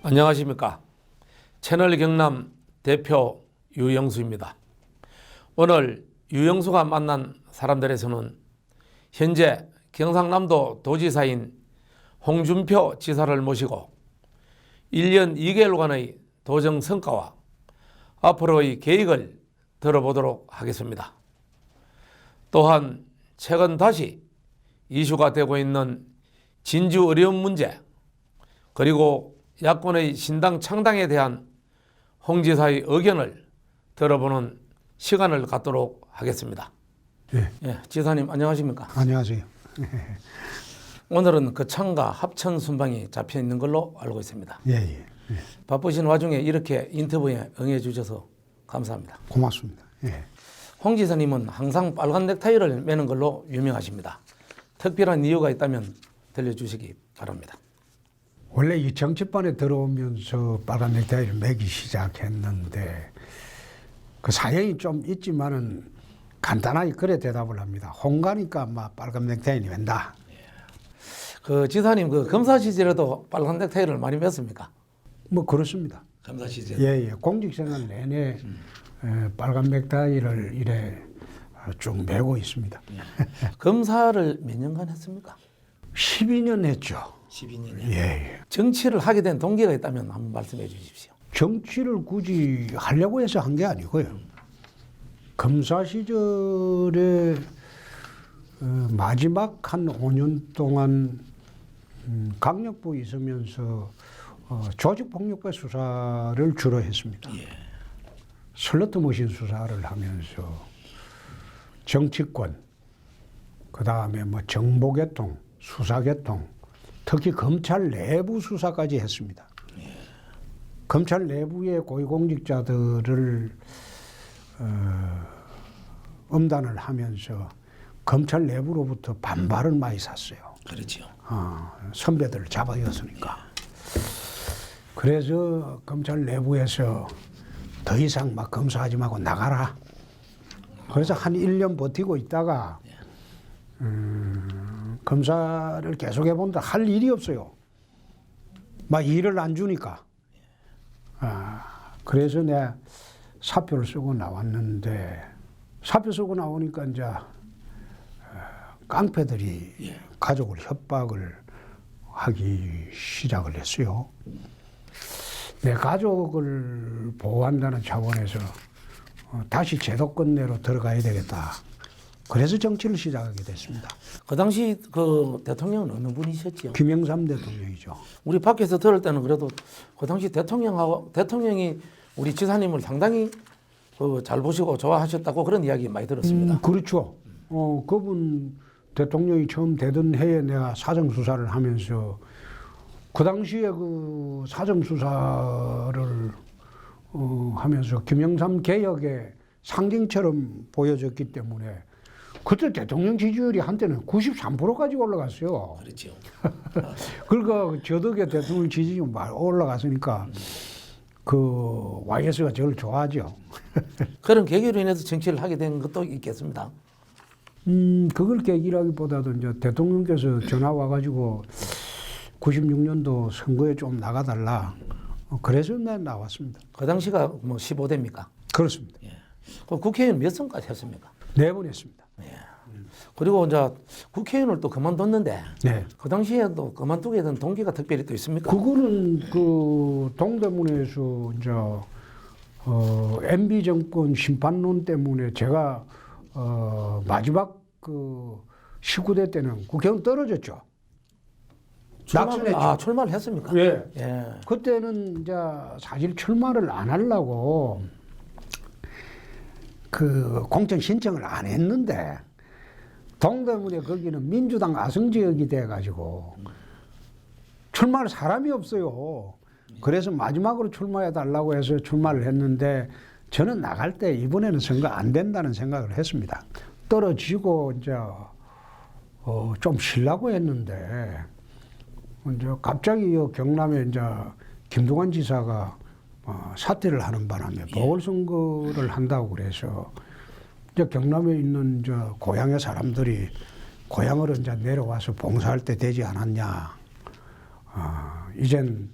안녕하십니까. 채널 경남 대표 유영수입니다. 오늘 유영수가 만난 사람들에서는 현재 경상남도 도지사인 홍준표 지사를 모시고 1년 2개월간의 도정 성과와 앞으로의 계획을 들어보도록 하겠습니다. 또한 최근 다시 이슈가 되고 있는 진주 어려움 문제, 그리고 야권의 신당 창당에 대한 홍 지사의 의견을 들어보는 시간을 갖도록 하겠습니다. 예, 지사님 안녕하십니까? 안녕하세요. 오늘은 거창과 합천 순방이 잡혀 있는 걸로 알고 있습니다. 예. 바쁘신 와중에 이렇게 인터뷰에 응해 주셔서 감사합니다. 고맙습니다. 예. 홍 지사님은 항상 빨간 넥타이를 매는 걸로 유명하십니다. 특별한 이유가 있다면 들려주시기 바랍니다. 원래 이 정치판에 들어오면서 빨간 넥타이를 매기 시작했는데 그 사연이 좀 있지만은 간단하게 그래 대답을 합니다. 홍가니까 막 빨간 넥타이를 맨다. 그 지사님 그 검사 시절에도 빨간 넥타이를 많이 맸습니까? 뭐 그렇습니다. 검사 시절. 예. 공직생활 내내 빨간 넥타이를 이래 쭉 매고 있습니다. 검사를 몇 년간 했습니까? 12년 했죠. 12년이요. 예. 정치를 하게 된 동기가 있다면 한번 말씀해 주십시오. 정치를 굳이 하려고 해서 한 게 아니고요. 검사 시절에 마지막 한 5년 동안 강력부에 있으면서 조직폭력배 수사를 주로 했습니다. 슬러트 머신 수사를 하면서 정치권, 그 다음에 뭐 정보개통, 수사개통, 특히 검찰 내부 수사까지 했습니다. 검찰 내부의 고위공직자들을 엄단을 하면서 검찰 내부로부터 반발을 많이 샀어요. 그렇죠. 선배들을 잡아이었으니까. 그래서 검찰 내부에서 더 이상 막 검사하지 말고 나가라. 그래서 한 1년 버티고 있다가 검사를 계속 해본다 할 일이 없어요. 막 일을 안 주니까. 그래서 내가 사표를 쓰고 나왔는데 사표 쓰고 나오니까 이제 깡패들이 가족을 협박을 하기 시작을 했어요. 내 가족을 보호한다는 차원에서 다시 제도권 내로 들어가야 되겠다. 그래서 정치를 시작하게 됐습니다. 그 당시 그 대통령은 어느 분이셨지요? 김영삼 대통령이죠. 우리 밖에서 들을 때는 그래도 그 당시 대통령이 우리 지사님을 상당히 잘 보시고 좋아하셨다고 그런 이야기 많이 들었습니다. 그렇죠. 그분 대통령이 처음 되던 해에 내가 사정수사를 하면서 그 당시에 그 사정수사를 하면서 김영삼 개혁의 상징처럼 보여졌기 때문에 그때 대통령 지지율이 한때는 93%까지 올라갔어요. 그렇죠. 그러니까 저덕에 대통령 지지율이 많이 올라갔으니까 그 YS가 저를 좋아하죠. 그런 계기로 인해서 정치를 하게 된 것도 있겠습니다. 그걸 계기라기보다도 이제 대통령께서 전화 와가지고 96년도 선거에 좀 나가달라. 그래서 난 나왔습니다. 그 당시가 뭐 15대입니까? 그렇습니다. 그 국회의원 몇 선까지 했습니까? 4번 했습니다. 그리고 이제 국회의원을 또 그만뒀는데 네. 그 당시에도 그만두게 된 동기가 특별히 또 있습니까? 그거는 그 동대문에서 이제 MB 정권 심판론 때문에 제가 마지막 그 19대 때는 국회의원 떨어졌죠. 낙선했죠. 출마를 했습니까? 예. 그때는 이제 사실 출마를 안 하려고 그 공천 신청을 안 했는데 동대문에 거기는 민주당 아성 지역이 돼가지고 출마할 사람이 없어요. 그래서 마지막으로 출마해 달라고 해서 출마를 했는데 저는 나갈 때 이번에는 선거 안 된다는 생각을 했습니다. 떨어지고 이제 좀 쉬려고 했는데 이제 갑자기 경남에 이제 김두관 지사가 사퇴를 하는 바람에 보궐선거를 한다고 그래서 이제 경남에 있는 이제 고향의 사람들이 고향으로 이제 내려와서 봉사할 때 되지 않았냐. 이젠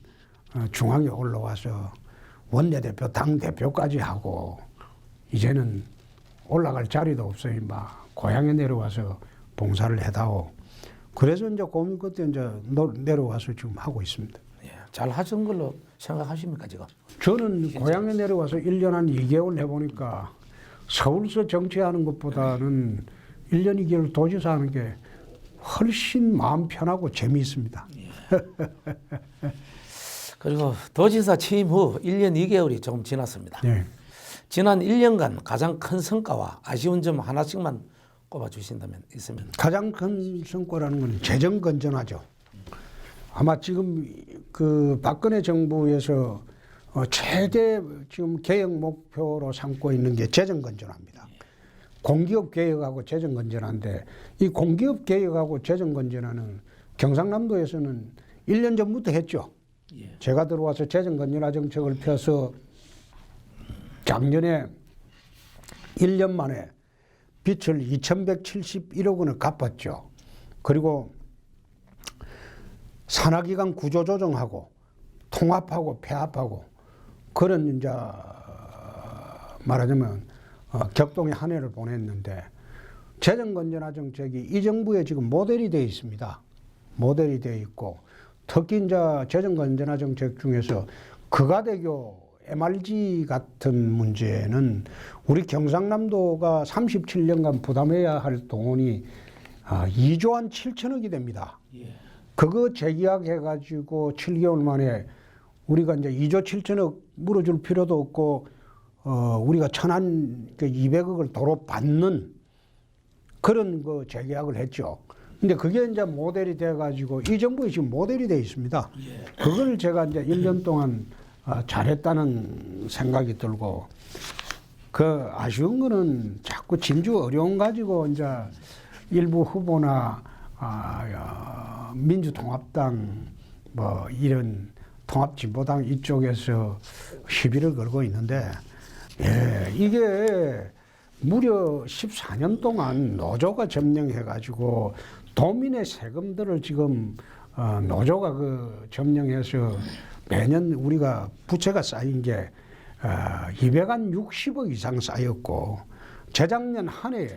중앙에 올라와서 원내대표, 당대표까지 하고 이제는 올라갈 자리도 없어요. 막 고향에 내려와서 봉사를 해다오. 그래서 이제 고민 끝에 이제 내려와서 지금 하고 있습니다. 예, 잘 하신 걸로 생각하십니까 지금? 저는 고향에 내려와서 1년 한 2개월 해보니까 서울서 정치하는 것보다는 1년 2개월 도지사 하는 게 훨씬 마음 편하고 재미있습니다. 그리고 도지사 취임 후 1년 2개월이 조금 지났습니다. 네. 지난 1년간 가장 큰 성과와 아쉬운 점 하나씩만 꼽아주신다면 있으면. 가장 큰 성과라는 건 재정 건전하죠. 아마 지금 그 박근혜 정부에서 최대 지금 개혁 목표로 삼고 있는 게 재정 건전합니다. 공기업 개혁하고 재정 건전한데 이 공기업 개혁하고 재정 건전하는 경상남도에서는 1년 전부터 했죠. 제가 들어와서 재정 건전화 정책을 펴서 작년에 1년 만에 빚을 2,171억 원을 갚았죠. 그리고 산하기관 구조조정하고 통합하고 폐합하고 그런 이제 말하자면 격동의 한 해를 보냈는데 재정건전화 정책이 이 정부에 지금 모델이 되어 있습니다. 모델이 되어 있고 특히 이제 재정건전화 정책 중에서 그가대교 MRG 같은 문제는 우리 경상남도가 37년간 부담해야 할 돈이 2조 한 7천억이 됩니다. 그거 재계약해가지고 7개월 만에 우리가 이제 2조 7천억 물어줄 필요도 없고 우리가 1,200억을 도로 받는 그런 거 재계약을 했죠. 근데 그게 이제 모델이 돼가지고 이 정부에 지금 모델이 돼 있습니다. 그걸 제가 이제 1년 동안 잘했다는 생각이 들고 그 아쉬운 거는 자꾸 진주 어려움 가지고 이제 일부 후보나 민주통합당 뭐 이런 통합진보당 이쪽에서 시비를 걸고 있는데 이게 무려 14년 동안 노조가 점령해가지고 도민의 세금들을 지금 노조가 그 점령해서 매년 우리가 부채가 쌓인 게 260억 이상 쌓였고 재작년 한 해에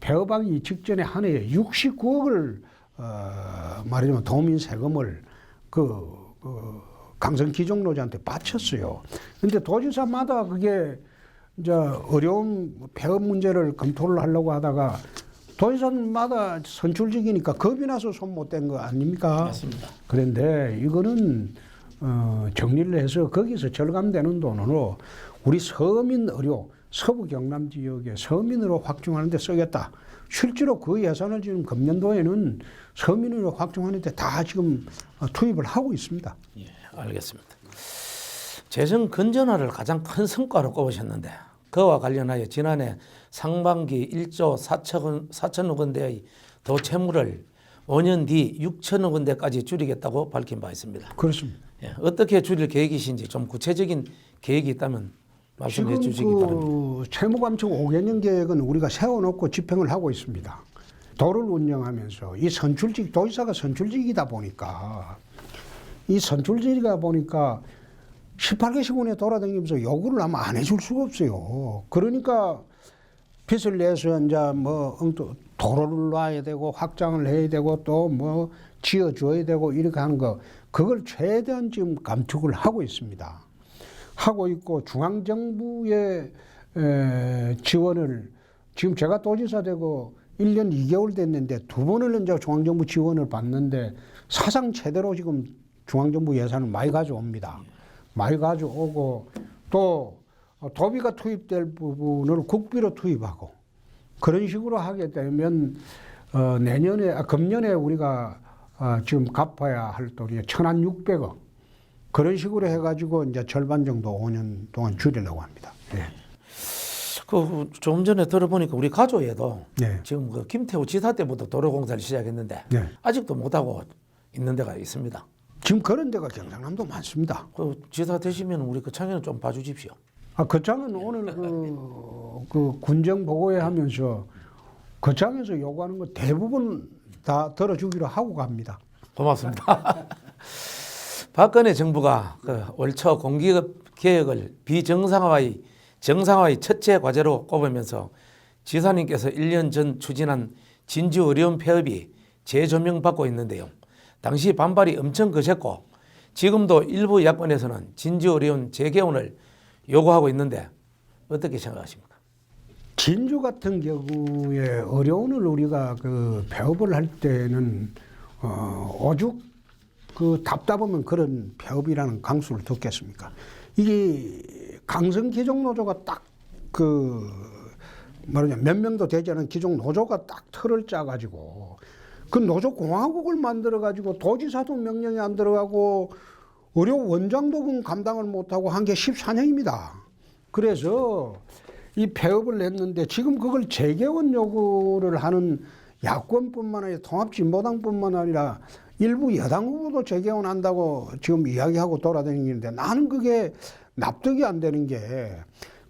폐업하기 직전에 한 해에 69억을 말하자면 도민 세금을 강성 기종노조한테 바쳤어요. 근데 도지사마다 그게 이제 어려운 폐업 문제를 검토를 하려고 하다가 도지사마다 선출직이니까 겁이 나서 손 못 댄 거 아닙니까? 맞습니다. 그런데 이거는 정리를 해서 거기서 절감되는 돈으로 우리 서민 의료 서부 경남 지역의 서민으로 확충하는 데 쓰겠다. 실제로 그 예산을 지금 금년도에는 서민으로 확충하는 데 다 지금 투입을 하고 있습니다. 예, 알겠습니다. 재정 건전화를 가장 큰 성과로 꼽으셨는데 그와 관련하여 지난해 상반기 1조 4천억 원대의 도채무를 5년 뒤 6천억 원대까지 줄이겠다고 밝힌 바 있습니다. 그렇습니다. 예, 어떻게 줄일 계획이신지 좀 구체적인 계획이 있다면 말씀해 주시기 바랍니다. 지금 채무감축 5개년 계획은 우리가 세워놓고 집행을 하고 있습니다. 도를 운영하면서 이 선출직 도지사가 선출직이다 보니까 이 선출직이다 보니까 18개 시군에 돌아다니면서 요구를 하면 안 해줄 수가 없어요. 그러니까 빚을 내서 이제 뭐 도로를 놔야 되고 확장을 해야 되고 또 뭐 지어줘야 되고 이렇게 하는 거 그걸 최대한 지금 감축을 하고 있습니다. 하고 있고 중앙정부의 지원을 지금 제가 도지사 되고 1년 2개월 됐는데 2번을 이제 중앙정부 지원을 받는데 사상 최대로 지금 중앙정부 예산을 많이 가져옵니다. 많이 가져오고 또 도비가 투입될 부분을 국비로 투입하고 그런 식으로 하게 되면 금년에 우리가 지금 갚아야 할 돈이 1,600억 그런 식으로 해가지고 이제 절반 정도 5년 동안 줄이려고 합니다. 네. 그 조금 전에 들어보니까 우리 가조에도 네. 지금 그 김태우 지사 때부터 도로 공사를 시작했는데 네. 아직도 못하고 있는 데가 있습니다. 지금 그런 데가 경상남도 많습니다. 그 지사 되시면 우리 그 창에는 좀 봐주십시오. 거창은 오늘 그 군정 보고회 하면서 거창에서 요구하는 거 대부분 다 들어주기로 하고 갑니다. 고맙습니다. 박근혜 정부가 올 초 공기업 개혁을 비정상화의 정상화의 첫째 과제로 꼽으면서 지사님께서 1년 전 추진한 진주 어려운 폐업이 재조명받고 있는데요. 당시 반발이 엄청 거셌고 지금도 일부 야권에서는 진주 어려운 재개원을 요구하고 있는데 어떻게 생각하십니까? 진주 같은 경우에 어려움을 우리가 그 폐업을 할 때는 오죽 그 답답하면 그런 폐업이라는 강수를 듣겠습니까? 이게 강성 기종 노조가 딱 그 말하자면 몇 명도 되지 않은 기종 노조가 딱 틀을 짜가지고 그 노조 공화국을 만들어가지고 도지사도 명령이 안 들어가고 의료 원장도 감당을 못하고 한 게 14년입니다. 그래서 이 폐업을 했는데 지금 그걸 재개원 요구를 하는 야권뿐만 아니라 통합진보당뿐만 아니라 일부 여당 후보도 재개원한다고 지금 이야기하고 돌아다니는데 나는 그게 납득이 안 되는 게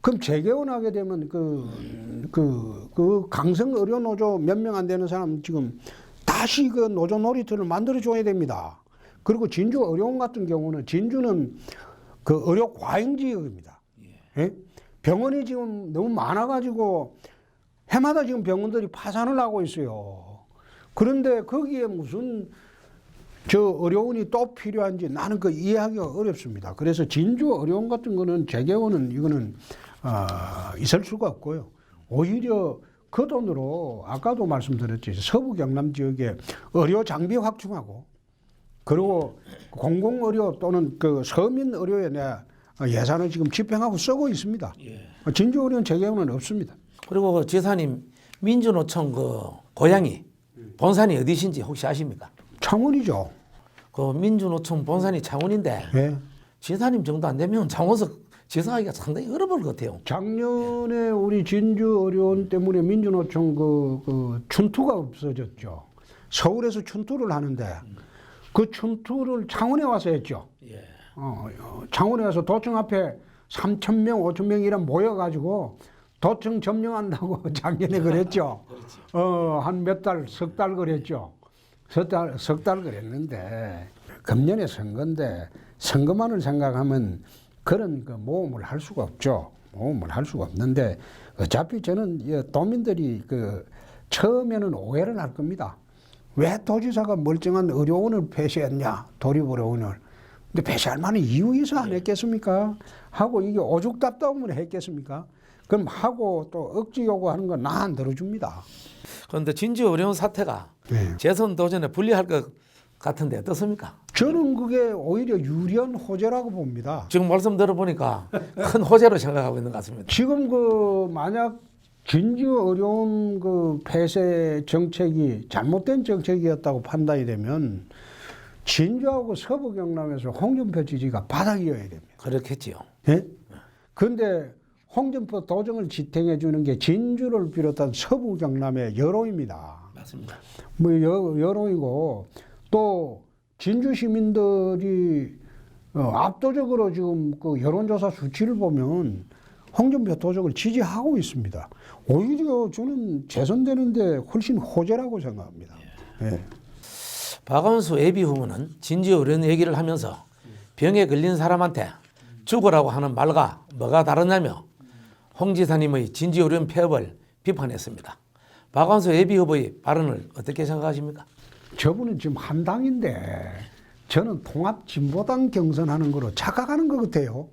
그럼 재개원하게 되면 그 강성 의료 노조 몇 명 안 되는 사람 지금 다시 그 노조 놀이터를 만들어 줘야 됩니다. 그리고 진주 의료원 같은 경우는 진주는 그 의료 과잉 지역입니다. 예? 병원이 지금 너무 많아가지고 해마다 지금 병원들이 파산을 하고 있어요. 그런데 거기에 무슨 저 의료원이 또 필요한지 나는 그 이해하기가 어렵습니다. 그래서 진주 의료원 같은 거는 재개원은 이거는 있을 수가 없고요. 오히려 그 돈으로 아까도 말씀드렸지 서부 경남 지역에 의료 장비 확충하고 그리고 공공의료 또는 그 서민 의료에 내가 예산을 지금 집행하고 쓰고 있습니다. 예. 진주 의료원 재개원은 없습니다. 그리고 지사님 민주노총 그 고향이 본산이 어디신지 혹시 아십니까? 창원이죠. 그 민주노총 본산이 창원인데 예. 지사님 정도 안 되면 창원서 지사하기가 상당히 어려울 것 같아요. 작년에 우리 진주 의료원 때문에 민주노총 그 춘투가 없어졌죠. 서울에서 춘투를 하는데 그 춘투를 창원에 와서 했죠. 예. 창원에 와서 도청 앞에 3,000명, 5,000명 이런 모여가지고 도청 점령한다고 작년에 그랬죠. 한 몇 달, 석 달 그랬죠. 석 달 그랬는데 금년에 선거인데 선거만을 생각하면 그런 그 모험을 할 수가 없죠. 모험을 할 수가 없는데 어차피 저는 도민들이 그 처음에는 오해를 할 겁니다. 왜 도지사가 멀쩡한 의료원을 폐쇄했냐, 도립의료원을. 근데 폐쇄할 만한 이유 있어 안 했겠습니까? 하고 이게 오죽 답답하면 했겠습니까? 그럼 하고 또 억지 요구하는 건 나 안 들어줍니다. 그런데 진주 어려운 사태가 네. 재선 도전에 불리할 것 같은데 어떻습니까? 저는 그게 오히려 유리한 호재라고 봅니다. 지금 말씀 들어보니까 큰 호재로 생각하고 있는 것 같습니다. 지금 그 만약 진주 어려운 그 폐쇄 정책이 잘못된 정책이었다고 판단이 되면 진주하고 서부 경남에서 홍준표 지지가 바닥이어야 됩니다. 그렇겠지요. 예? 그런데 홍준표 도정을 지탱해 주는 게 진주를 비롯한 서부 경남의 여론입니다. 맞습니다. 뭐 여론이고 또 진주 시민들이 압도적으로 지금 그 여론조사 수치를 보면 홍준표 도정을 지지하고 있습니다. 오히려 저는 재선되는데 훨씬 호재라고 생각합니다. 예. 박원수 예비 후보는 진주 어려운 얘기를 하면서 병에 걸린 사람한테 죽으라고 하는 말과 뭐가 다르냐며 홍 지사님의 진주 어려운 폐업을 비판했습니다. 박원수 예비 후보의 발언을 어떻게 생각하십니까? 저분은 지금 한당인데 저는 통합진보당 경선하는 거로 착각하는 것 같아요.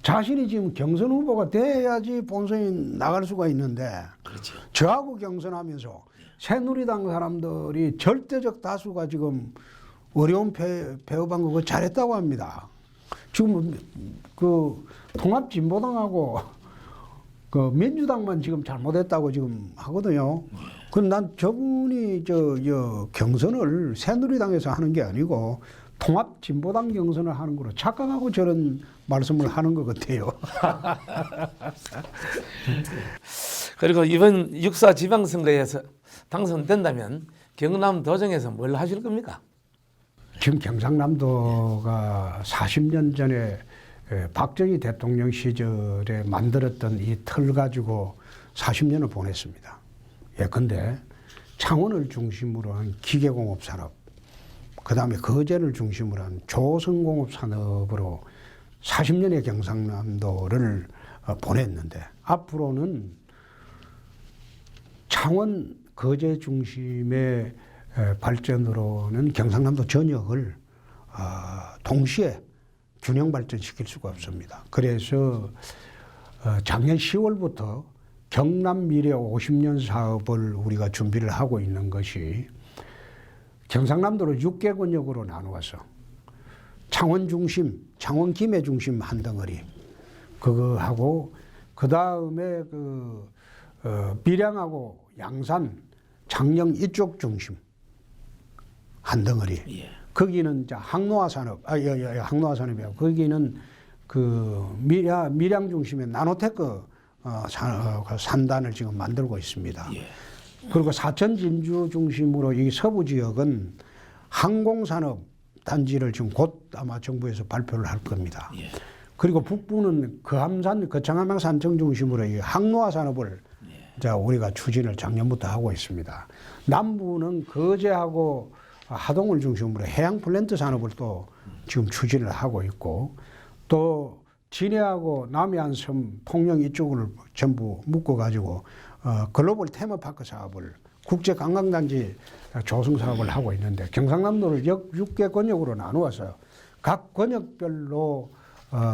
자신이 지금 경선 후보가 돼야지 본선에 나갈 수가 있는데 그렇죠. 저하고 경선하면서 새누리당 사람들이 절대적 다수가 지금 어려운 폐업한 거 잘했다고 합니다. 지금 그 통합진보당하고 그 민주당만 지금 잘못했다고 지금 하거든요. 그럼 난 저분이 경선을 새누리당에서 하는 게 아니고 통합진보당 경선을 하는 거로 착각하고 저런 말씀을 하는 것 같아요. 그리고 이번 6.4 지방선거에서 당선된다면 경남 도정에서 뭘 하실 겁니까? 지금 경상남도가 40년 전에 박정희 대통령 시절에 만들었던 이 틀 가지고 40년을 보냈습니다. 예컨대 창원을 중심으로 한 기계공업 산업, 그다음에 거제를 중심으로 한 조선공업 산업으로 40년의 경상남도를 보냈는데 앞으로는 창원 거제 중심의 발전으로는 경상남도 전역을 동시에 균형 발전시킬 수가 없습니다. 그래서 작년 10월부터 경남 미래 50년 사업을 우리가 준비를 하고 있는 것이 경상남도를 6개 권역으로 나누어서 창원 중심, 창원 김해 중심 한 덩어리 그거 하고 그 다음에 밀양하고 양산, 장령 이쪽 중심 한 덩어리. 예. 거기는 이제 항노화 산업, 항노화 산업이야. 거기는 밀양 중심의 나노테크 산단을 지금 만들고 있습니다. 예. 그리고 사천 진주 중심으로 이 서부 지역은 항공산업 단지를 지금 곧 아마 정부에서 발표를 할 겁니다. 예. 그리고 북부는 거함산, 거창함양 산청 중심으로 이 항노화 산업을 자 우리가 추진을 작년부터 하고 있습니다. 남부는 거제하고 하동을 중심으로 해양 플랜트 산업을 또 지금 추진을 하고 있고 또 진해하고 남해안섬 통영 이쪽을 전부 묶어 가지고 글로벌 테마파크 사업을 국제 관광단지 조성 사업을 하고 있는데 경상남도를 6개 권역으로 나누어서 각 권역별로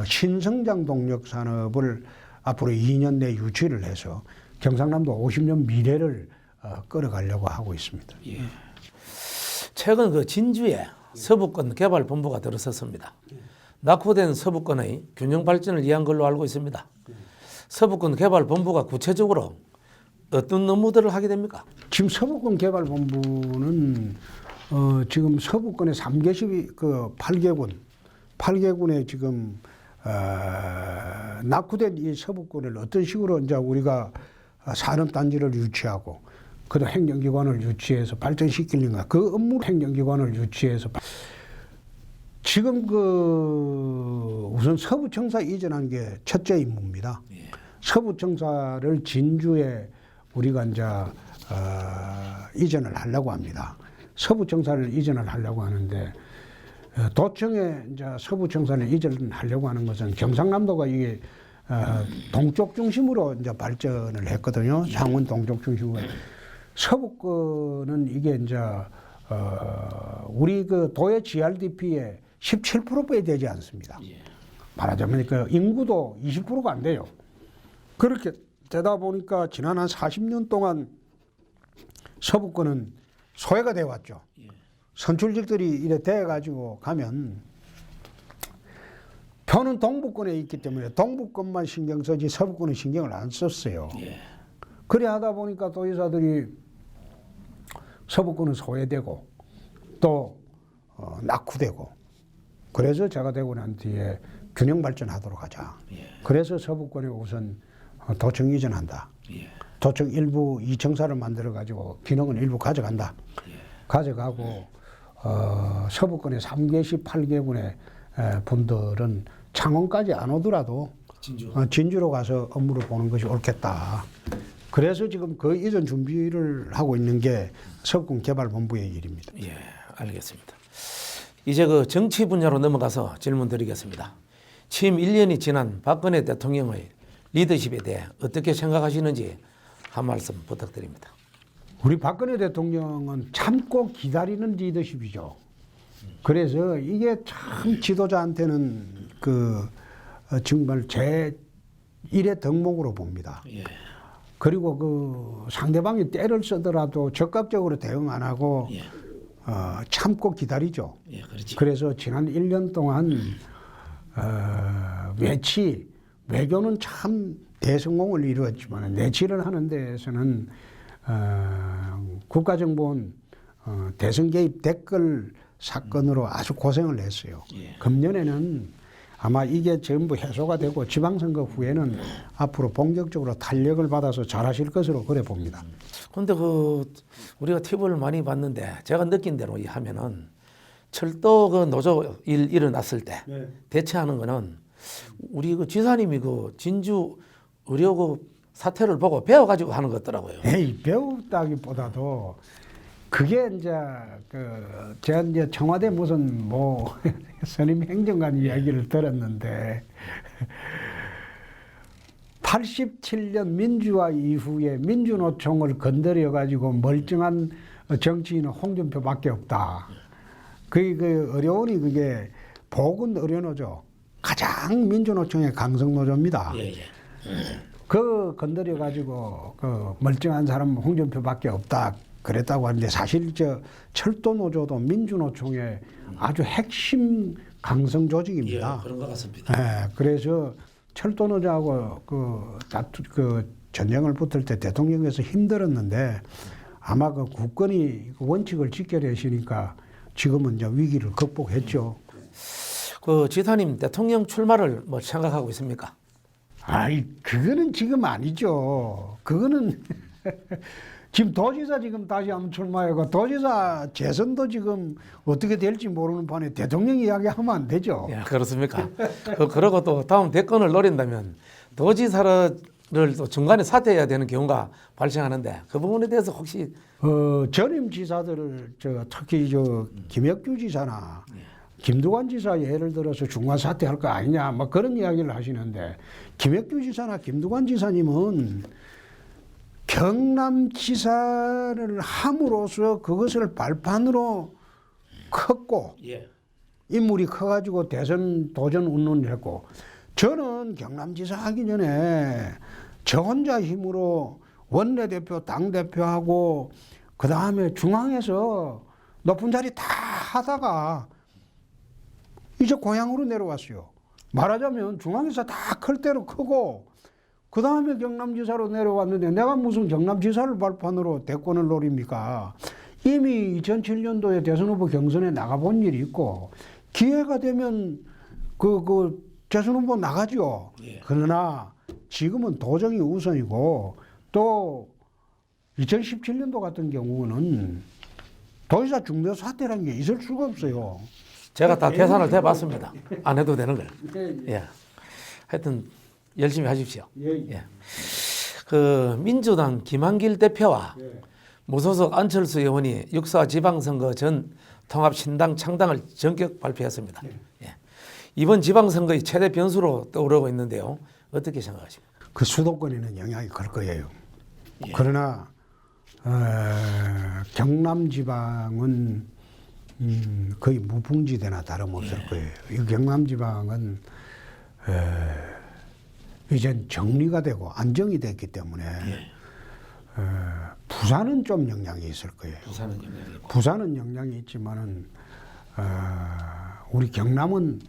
신성장 동력 산업을 앞으로 2년 내 유치를 해서 경상남도 50년 미래를 끌어가려고 하고 있습니다. 예. 최근 그 진주에 서부권 개발본부가 들어섰습니다. 낙후된 서부권의 균형 발전을 위한 걸로 알고 있습니다. 서부권 개발본부가 구체적으로 어떤 업무들을 하게 됩니까? 지금 서부권 개발본부는 지금 서부권의 3개시 8개군에 지금 낙후된 이 서부권을 어떤 식으로 이제 우리가 산업단지를 유치하고 그다음 행정기관을 유치해서 발전시키는가 그 업무 행정기관을 유치해서 지금 우선 서부청사 이전한 게 첫째 임무입니다. 예. 서부청사를 진주에 우리가 이제 이전을 하려고 합니다. 서부청사를 이전을 하려고 하는데 도청에 이제 서부청사를 이전하려고 하는 것은 경상남도가 이게 동쪽 중심으로 이제 발전을 했거든요. 창원 동쪽 중심으로. 서부권은 이게 이제 우리 그 도의 GRDP의 17%밖에 되지 않습니다. 예. 말하자면 그 인구도 20%가 안 돼요. 그렇게 되다 보니까 지난 한 40년 동안 서부권은 소외가 되어 왔죠. 예. 선출직들이 이래 돼 가지고 가면 표는 동부권에 있기 때문에 동부권만 신경 쓰지 서부권은 신경을 안 썼어요. 예. 그래 하다 보니까 도의사들이 서부권은 소외되고 또 낙후되고 그래서 제가 되고 난 뒤에 균형 발전하도록 하자. 예. 그래서 서부권에 우선 도청 이전한다. 예. 도청 일부 이청사를 만들어 가지고 기능은 일부 가져간다. 예. 가져가고 서부권의 3개시 8개군의 분들은 창원까지 안 오더라도 진주로 가서 업무를 보는 것이 옳겠다. 그래서 지금 그 이전 준비를 하고 있는 게 서부권 개발본부의 일입니다. 예, 알겠습니다. 이제 그 정치 분야로 넘어가서 질문 드리겠습니다. 취임 1년이 지난 박근혜 대통령의 리더십에 대해 어떻게 생각하시는지 한 말씀 부탁드립니다. 우리 박근혜 대통령은 참고 기다리는 리더십이죠. 그래서 이게 참 지도자한테는 정말 제1의 덕목으로 봅니다. 예. 그리고 그 상대방이 때를 쓰더라도 적극적으로 대응 안 하고 예. 참고 기다리죠. 예, 그렇지. 그래서 지난 1년 동안 외교는 참 대성공을 이루었지만 내치를 하는 데에서는 국가정보원 대선 개입 댓글 사건으로 아주 고생을 했어요. 예. 금년에는 아마 이게 전부 해소가 되고 지방선거 후에는 앞으로 본격적으로 탄력을 받아서 잘하실 것으로 그래 봅니다. 근데 우리가 TV를 많이 봤는데 제가 느낀 대로 하면은 철도 노조 일어났을 때 네. 대처하는 거는 우리 지사님이 진주 의료 사태를 보고 배워가지고 하는 것 같더라고요. 에이, 배웠다기보다도 그게 이제 제가 이제 청와대 무슨 뭐 선임 행정관 이야기를 들었는데 87년 민주화 이후에 민주노총을 건드려 가지고 멀쩡한 정치인은 홍준표밖에 없다. 그 어려운이 그게 보건 의료노조 가장 민주노총의 강성노조입니다. 그 건드려 가지고 그 멀쩡한 사람은 홍준표밖에 없다. 그랬다고 하는데 사실 저 철도노조도 민주노총의 아주 핵심 강성 조직입니다. 그런 것 같습니다. 그래서 철도노조하고 그 전쟁을 붙을 때 대통령께서 힘들었는데 아마 그 국권이 원칙을 지켜내시니까 지금은 이제 위기를 극복했죠. 그 지사님 대통령 출마를 뭐 생각하고 있습니까? 아이 그거는 지금 아니죠. 그거는 지금 도지사 지금 다시 한번 출마하고 도지사 재선도 지금 어떻게 될지 모르는 판에 대통령 이야기하면 안 되죠. 예, 그렇습니까? 그러고 또 다음 대권을 노린다면 도지사를 또 중간에 사퇴해야 되는 경우가 발생하는데 그 부분에 대해서 혹시 전임 지사들을 특히 김혁규 지사나 김두관 지사 예를 들어서 중간 사퇴할 거 아니냐 뭐 그런 이야기를 하시는데 김혁규 지사나 김두관 지사님은 경남지사를 함으로써 그것을 발판으로 컸고 인물이 커가지고 대선 도전 운운을 했고 저는 경남지사 하기 전에 저 혼자 힘으로 원내대표 당대표하고 그 다음에 중앙에서 높은 자리 다 하다가 이제 고향으로 내려왔어요. 말하자면 중앙에서 다 클 대로 크고 그 다음에 경남지사로 내려왔는데 내가 무슨 경남지사를 발판으로 대권을 노립니까? 이미 2007년도에 대선 후보 경선에 나가본 일이 있고 기회가 되면 그 대선 후보 나가죠. 그러나 지금은 도정이 우선이고 또 2017년도 같은 경우는 도지사 중대 사퇴라는 게 있을 수가 없어요. 제가 다 계산을 해봤습니다. 안 해도 되는 걸. 하여튼 열심히 하십시오. 그 민주당 김한길 대표와 무소속 안철수 의원이 육사 지방선거 전 통합신당 창당을 전격 발표했습니다. 이번 지방선거의 최대 변수로 떠오르고 있는데요. 어떻게 생각하십니까? 그 수도권에는 영향이 클 거예요. 그러나 경남 지방은 거의 무풍지대나 다름없을 거예요. 이 경남 지방은 이젠 정리가 되고 안정이 됐기 때문에 부산은 좀 영향이 있을 거예요. 부산은 영향이 있지만은 우리 경남은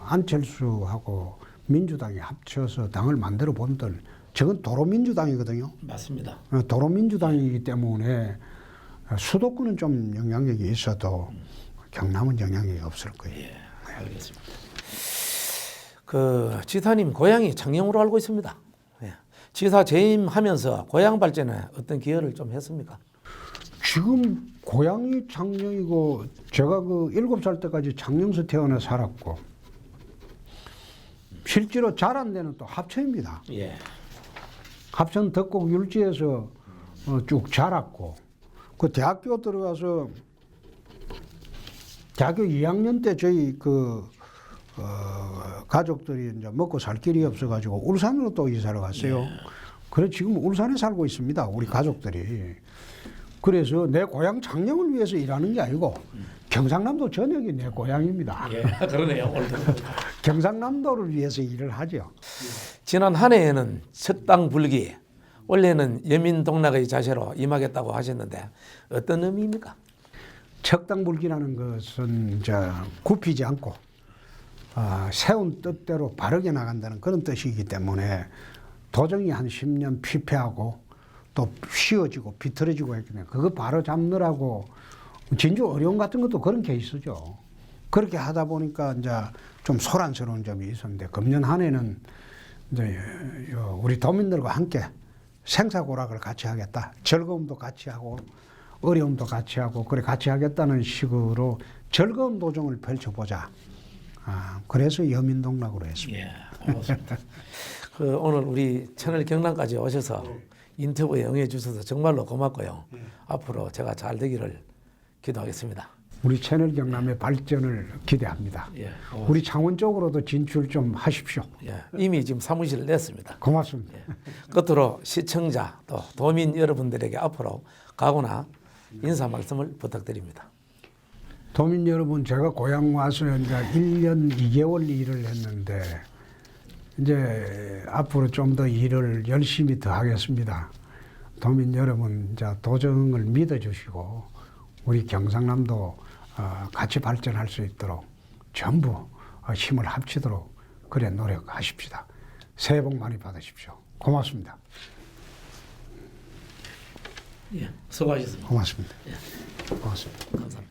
안철수하고 민주당이 합쳐서 당을 만들어 본들 저건 도로민주당이거든요. 맞습니다. 도로민주당이기 때문에 수도권은 좀 영향력이 있어도 경남은 영향이 없을 거예요. 알겠습니다. 그 지사님 고향이 창녕으로 알고 있습니다. 지사 재임하면서 고향 발전에 어떤 기여를 좀 했습니까? 지금 고향이 창녕이고 제가 그 7살 때까지 창녕에서 태어나 살았고 실제로 자란 데는 또 합천입니다. 합천 덕곡 율지에서 쭉 자랐고 그 대학교 들어가서 대학교 2학년 때 저희 가족들이 이제 먹고 살 길이 없어가지고 울산으로 또 이사를 갔어요. 그래서 지금 울산에 살고 있습니다. 우리 가족들이. 그래서 내 고향 창녕을 위해서 일하는 게 아니고 경상남도 전역이 내 고향입니다. 그러네요. 경상남도를 위해서 일을 하죠. 지난 한 해에는 석당 불기, 원래는 여민동락의 자세로 임하겠다고 하셨는데 어떤 의미입니까? 척당불기라는 것은 굽히지 않고 세운 뜻대로 바르게 나간다는 그런 뜻이기 때문에 도정이 한 10년 피폐하고 또 쉬어지고 비틀어지고 했기 때문에 그거 바로 잡느라고 진주 어려움 같은 것도 그런 케이스죠. 그렇게 하다 보니까 이제 좀 소란스러운 점이 있었는데 금년 한 해는 이제 우리 도민들과 함께 생사고락을 같이 하겠다. 즐거움도 같이 하고 어려움도 같이 하고 그래 같이 하겠다는 식으로 즐거운 도정을 펼쳐보자. 그래서 여민동락으로 했습니다. 고맙습니다. 오늘 우리 채널 경남까지 오셔서 인터뷰에 응해 주셔서 정말로 고맙고요. 앞으로 제가 잘 되기를 기도하겠습니다. 우리 채널 경남의 발전을 기대합니다. 예, 우리 창원 쪽으로도 진출 좀 하십시오. 예, 이미 지금 사무실을 냈습니다. 고맙습니다. 끝으로 시청자 또 도민 여러분들에게 앞으로 각오나 인사 말씀을 부탁드립니다. 도민 여러분, 제가 고향 와서 이제 1년 2개월 일을 했는데 이제 앞으로 좀 더 일을 열심히 더 하겠습니다. 도민 여러분, 이제 도정을 믿어주시고 우리 경상남도 같이 발전할 수 있도록 전부 힘을 합치도록 그래 노력하십시다. 새해 복 많이 받으십시오. 고맙습니다. 예, 수고하셨습니다. 고맙습니다. 예. 고맙습니다. 감사합니다.